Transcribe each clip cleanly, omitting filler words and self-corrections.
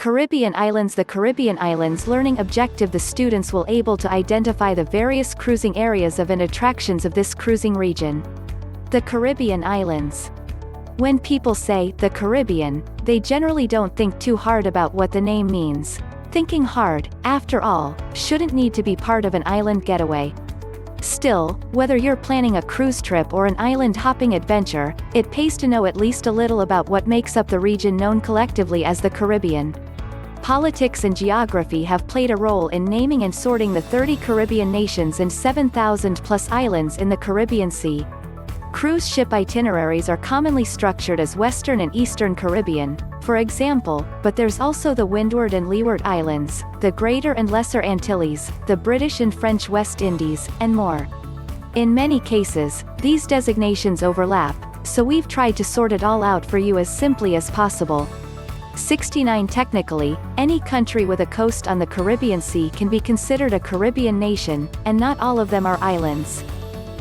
Caribbean Islands. The Caribbean Islands learning objective. The students will able to identify the various cruising areas of and attractions of this cruising region. The Caribbean Islands. When people say, the Caribbean, they generally don't think too hard about what the name means. Thinking hard, after all, shouldn't need to be part of an island getaway. Still, whether you're planning a cruise trip or an island-hopping adventure, it pays to know at least a little about what makes up the region known collectively as the Caribbean. Politics and geography have played a role in naming and sorting the 30 Caribbean nations and 7,000-plus islands in the Caribbean Sea. Cruise ship itineraries are commonly structured as Western and Eastern Caribbean, for example, but there's also the Windward and Leeward Islands, the Greater and Lesser Antilles, the British and French West Indies, and more. In many cases, these designations overlap, so we've tried to sort it all out for you as simply as possible. 69 Technically, any country with a coast on the Caribbean Sea can be considered a Caribbean nation, and not all of them are islands.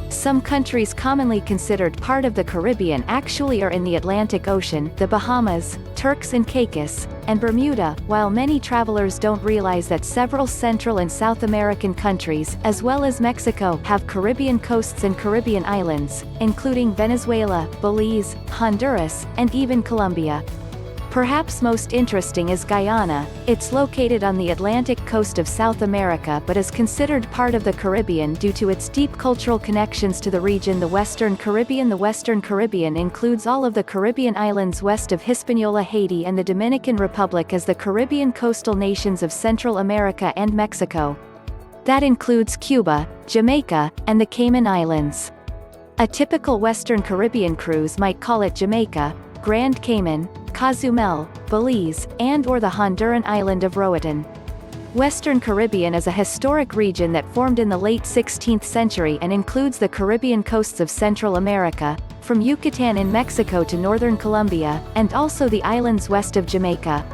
Some countries commonly considered part of the Caribbean actually are in the Atlantic Ocean: the Bahamas, Turks and Caicos, and Bermuda, while many travelers don't realize that several Central and South American countries, as well as Mexico, have Caribbean coasts and Caribbean islands, including Venezuela, Belize, Honduras, and even Colombia. Perhaps most interesting is Guyana. It's located on the Atlantic coast of South America but is considered part of the Caribbean due to its deep cultural connections to the region. The Western Caribbean. The Western Caribbean includes all of the Caribbean islands west of Hispaniola, Haiti and the Dominican Republic as the Caribbean coastal nations of Central America and Mexico. That includes Cuba, Jamaica, and the Cayman Islands. A typical Western Caribbean cruise might call at Jamaica, Grand Cayman, Cozumel, Belize, and/or the Honduran island of Roatán. Western Caribbean is a historic region that formed in the late 16th century and includes the Caribbean coasts of Central America, from Yucatan in Mexico to northern Colombia, and also the islands west of Jamaica.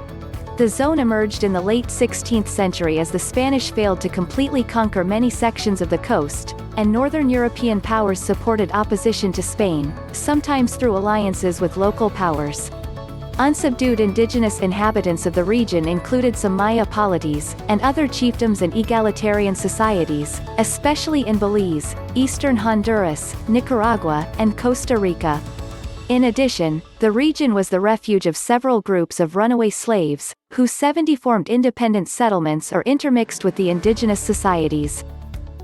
The zone emerged in the late 16th century as the Spanish failed to completely conquer many sections of the coast, and northern European powers supported opposition to Spain, sometimes through alliances with local powers. Unsubdued indigenous inhabitants of the region included some Maya polities, and other chiefdoms and egalitarian societies, especially in Belize, eastern Honduras, Nicaragua, and Costa Rica. In addition, the region was the refuge of several groups of runaway slaves, who 70 formed independent settlements or intermixed with the indigenous societies.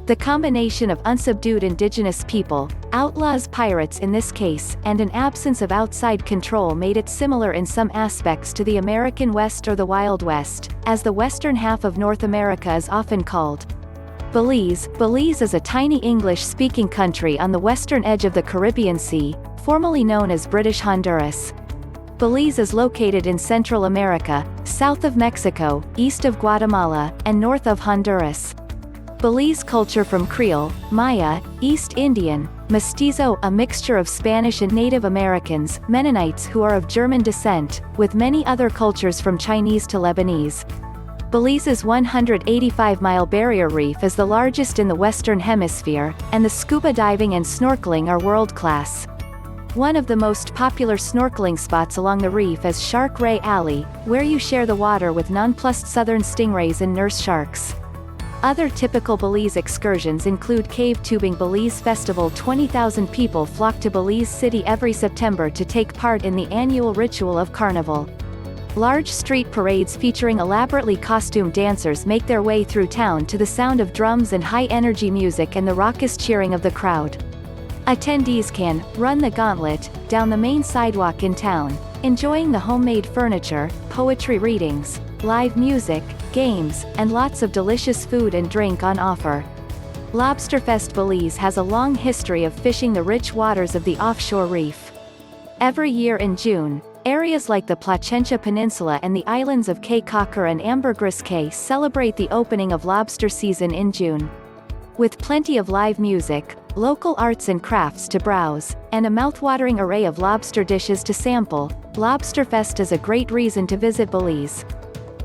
The combination of unsubdued indigenous people, outlaws, pirates in this case, and an absence of outside control made it similar in some aspects to the American West or the Wild West, as the western half of North America is often called. Belize. Belize is a tiny English-speaking country on the western edge of the Caribbean Sea, formerly known as British Honduras. Belize is located in Central America, south of Mexico, east of Guatemala, and north of Honduras. Belize culture from Creole, Maya, East Indian, Mestizo, a mixture of Spanish and Native Americans, Mennonites who are of German descent, with many other cultures from Chinese to Lebanese. Belize's 185-mile barrier reef is the largest in the Western Hemisphere, and the scuba diving and snorkeling are world-class. One of the most popular snorkeling spots along the reef is Shark Ray Alley, where you share the water with nonplussed southern stingrays and nurse sharks. Other typical Belize excursions include cave tubing. Belize Festival. 20,000 people flock to Belize City every September to take part in the annual ritual of Carnival. Large street parades featuring elaborately costumed dancers make their way through town to the sound of drums and high-energy music and the raucous cheering of the crowd. Attendees can run the gauntlet down the main sidewalk in town, enjoying the homemade furniture, poetry readings, live music, games, and lots of delicious food and drink on offer. Lobsterfest. Belize has a long history of fishing the rich waters of the offshore reef. Every year in June, areas like the Placentia Peninsula and the islands of Caye Caulker and Ambergris Caye celebrate the opening of lobster season in June. With plenty of live music, local arts and crafts to browse, and a mouthwatering array of lobster dishes to sample, Lobsterfest is a great reason to visit Belize.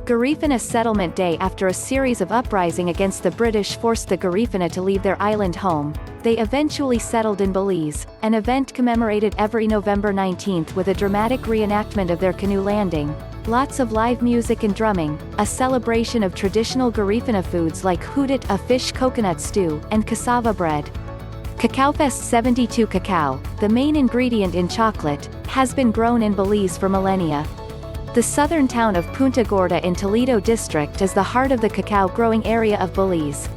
Garifuna Settlement Day. After a series of uprising against the British forced the Garifuna to leave their island home, they eventually settled in Belize, an event commemorated every November 19 with a dramatic reenactment of their canoe landing. Lots of live music and drumming, a celebration of traditional Garifuna foods like hudit, a fish coconut stew, and cassava bread. CacaoFest 72 cacao, the main ingredient in chocolate, has been grown in Belize for millennia. The southern town of Punta Gorda in Toledo District is the heart of the cacao-growing area of Belize.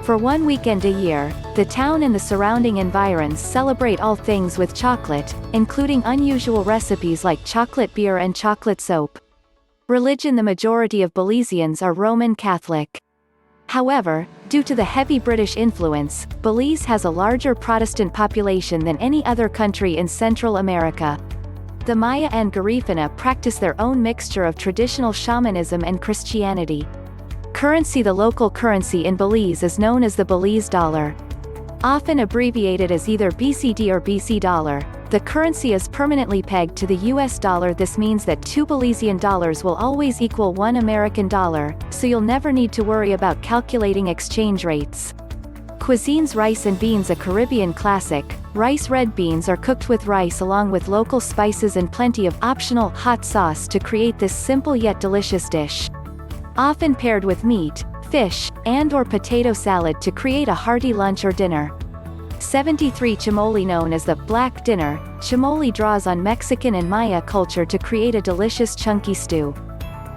For one weekend a year, the town and the surrounding environs celebrate all things with chocolate, including unusual recipes like chocolate beer and chocolate soap. Religion: the majority of Belizeans are Roman Catholic. However, due to the heavy British influence, Belize has a larger Protestant population than any other country in Central America. The Maya and Garifuna practice their own mixture of traditional shamanism and Christianity. Currency: the local currency in Belize is known as the Belize dollar. Often abbreviated as either BCD or BC dollar, the currency is permanently pegged to the US dollar. This means that 2 Belizean dollars will always equal 1 American dollar, so you'll never need to worry about calculating exchange rates. Cuisines: rice and beans, a Caribbean classic. Rice red beans are cooked with rice along with local spices and plenty of optional hot sauce to create this simple yet delicious dish. Often paired with meat, fish, and/or potato salad to create a hearty lunch or dinner. 73 Chamole, known as the Black Dinner, chamole draws on Mexican and Maya culture to create a delicious chunky stew.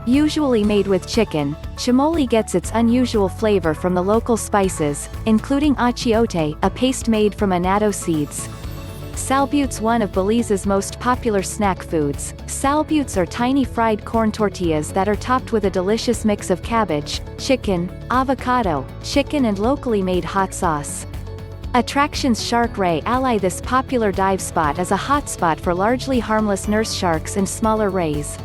Usually made with chicken, chamole gets its unusual flavor from the local spices, including achiote, a paste made from annatto seeds. Salbutes: one of Belize's most popular snack foods. Salbutes are tiny fried corn tortillas that are topped with a delicious mix of cabbage, chicken, avocado, chicken and locally made hot sauce. Attractions: Shark Ray Alley. This popular dive spot is a hotspot for largely harmless nurse sharks and smaller rays.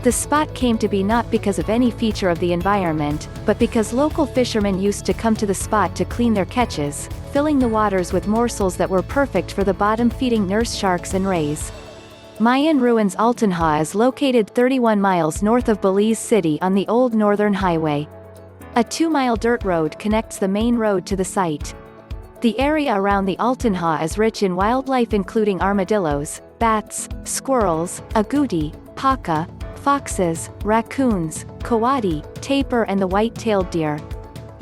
The spot came to be not because of any feature of the environment, but because local fishermen used to come to the spot to clean their catches, filling the waters with morsels that were perfect for the bottom-feeding nurse sharks and rays. Mayan Ruins: Altanha is located 31 miles north of Belize City on the Old Northern Highway. A 2-mile dirt road connects the main road to the site. The area around the Altanha is rich in wildlife including armadillos, bats, squirrels, agouti, paca, foxes, raccoons, coati, tapir and the white-tailed deer.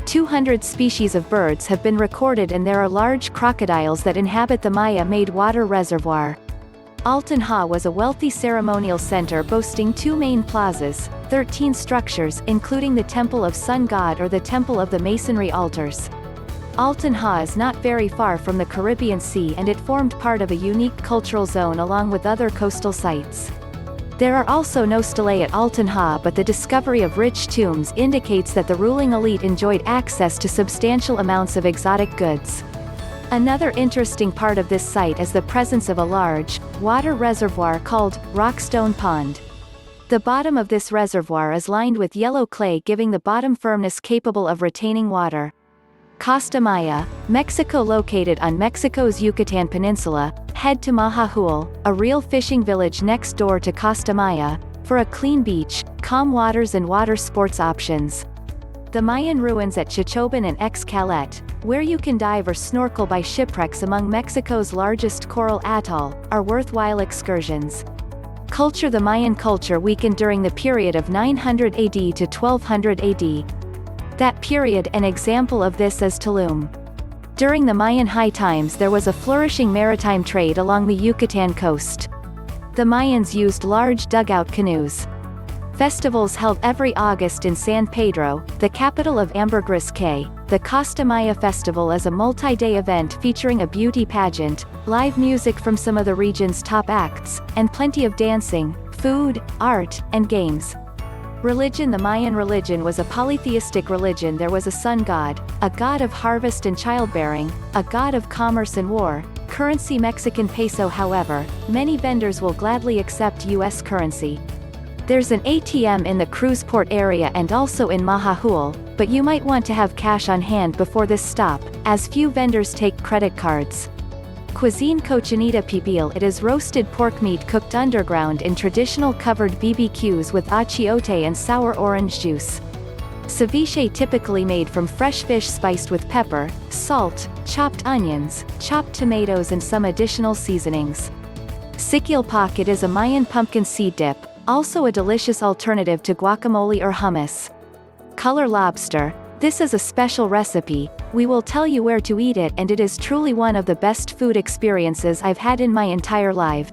200 species of birds have been recorded and there are large crocodiles that inhabit the Maya-made water reservoir. Altanha was a wealthy ceremonial center boasting 2 main plazas, 13 structures including the Temple of Sun God or the Temple of the Masonry Altars. Altanha is not very far from the Caribbean Sea and it formed part of a unique cultural zone along with other coastal sites. There are also no stelae at Altanha, but the discovery of rich tombs indicates that the ruling elite enjoyed access to substantial amounts of exotic goods. Another interesting part of this site is the presence of a large, water reservoir called Rockstone Pond. The bottom of this reservoir is lined with yellow clay, giving the bottom firmness capable of retaining water. Costa Maya, Mexico. Located on Mexico's Yucatan Peninsula, head to Majahul, a real fishing village next door to Costa Maya, for a clean beach, calm waters and water sports options. The Mayan ruins at Chichoban and Xcalet, where you can dive or snorkel by shipwrecks among Mexico's largest coral atoll, are worthwhile excursions. Culture: the Mayan culture weakened during the period of 900 AD to 1200 AD. That period, an example of this is Tulum. During the Mayan high times there was a flourishing maritime trade along the Yucatan coast. The Mayans used large dugout canoes. Festivals held every August in San Pedro, the capital of Ambergris Caye. The Costa Maya Festival is a multi-day event featuring a beauty pageant, live music from some of the region's top acts, and plenty of dancing, food, art, and games. Religion: the Mayan religion was a polytheistic religion. There was a sun god, a god of harvest and childbearing, a god of commerce and war. Currency: Mexican peso. However, many vendors will gladly accept US currency. There's an ATM in the cruise port area and also in Majahul, but you might want to have cash on hand before this stop, as few vendors take credit cards. Cuisine: Cochinita pibil. It is roasted pork meat cooked underground in traditional covered BBQs with achiote and sour orange juice. Ceviche: typically made from fresh fish spiced with pepper, salt, chopped onions, chopped tomatoes and some additional seasonings. Sikilpak: it is a Mayan pumpkin seed dip, also a delicious alternative to guacamole or hummus. Color lobster. This is a special recipe. We will tell you where to eat it, and it is truly one of the best food experiences I've had in my entire life.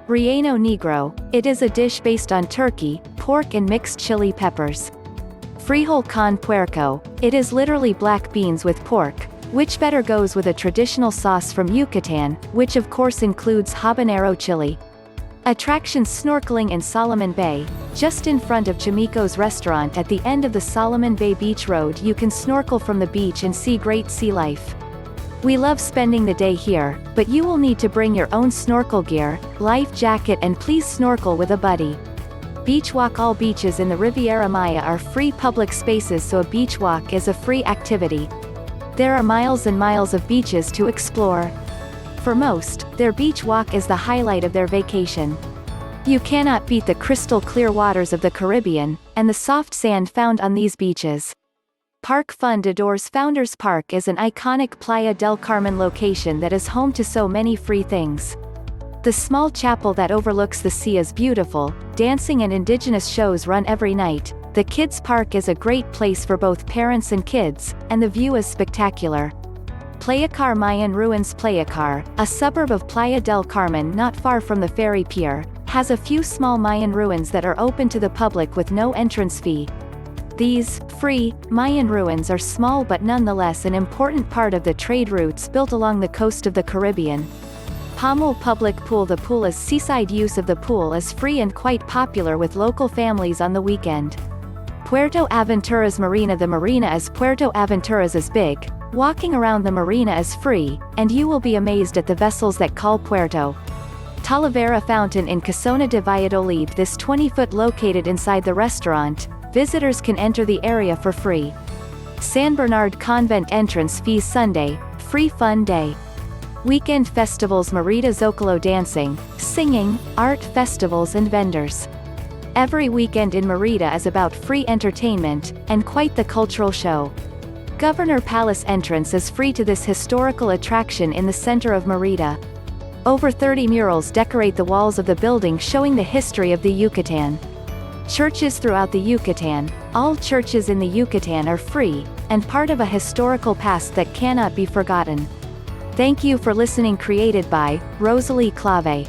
Relleno negro. It is a dish based on turkey, pork and mixed chili peppers. Frijol con puerco. It is literally black beans with pork, which better goes with a traditional sauce from Yucatan, which of course includes habanero chili. Attractions: snorkeling in Solomon Bay. Just in front of Chimico's restaurant at the end of the Solomon Bay Beach Road, you can snorkel from the beach and see great sea life. We love spending the day here, but you will need to bring your own snorkel gear, life jacket, and please snorkel with a buddy. Beach walk. All beaches in the Riviera Maya are free public spaces, so a beach walk is a free activity. There are miles and miles of beaches to explore. For most, their beach walk is the highlight of their vacation. You cannot beat the crystal clear waters of the Caribbean, and the soft sand found on these beaches. Park Fundadores. Founders Park is an iconic Playa del Carmen location that is home to so many free things. The small chapel that overlooks the sea is beautiful, dancing and indigenous shows run every night. The kids' park is a great place for both parents and kids, and the view is spectacular. Playacar Mayan Ruins. Playacar, a suburb of Playa del Carmen not far from the ferry pier, has a few small Mayan ruins that are open to the public with no entrance fee. These free Mayan ruins are small but nonetheless an important part of the trade routes built along the coast of the Caribbean. Pomul Public Pool. The pool is seaside. Use of the pool is free and quite popular with local families on the weekend. Puerto Aventuras Marina. The marina is Puerto Aventuras is big. Walking around the marina is free, and you will be amazed at the vessels that call Puerto. Talavera Fountain in Casona de Valladolid. This 20-foot located inside the restaurant. Visitors can enter the area for free. San Bernard Convent. Entrance fees. Sunday, free fun day. Weekend festivals. Merida Zocalo. Dancing, singing, art festivals and vendors. Every weekend in Merida is about free entertainment, and quite the cultural show. Governor Palace. Entrance is free to this historical attraction in the center of Merida. Over 30 murals decorate the walls of the building showing the history of the Yucatan. Churches throughout the Yucatan. All churches in the Yucatan are free, and part of a historical past that cannot be forgotten. Thank you for listening. Created by Rosalie Clave.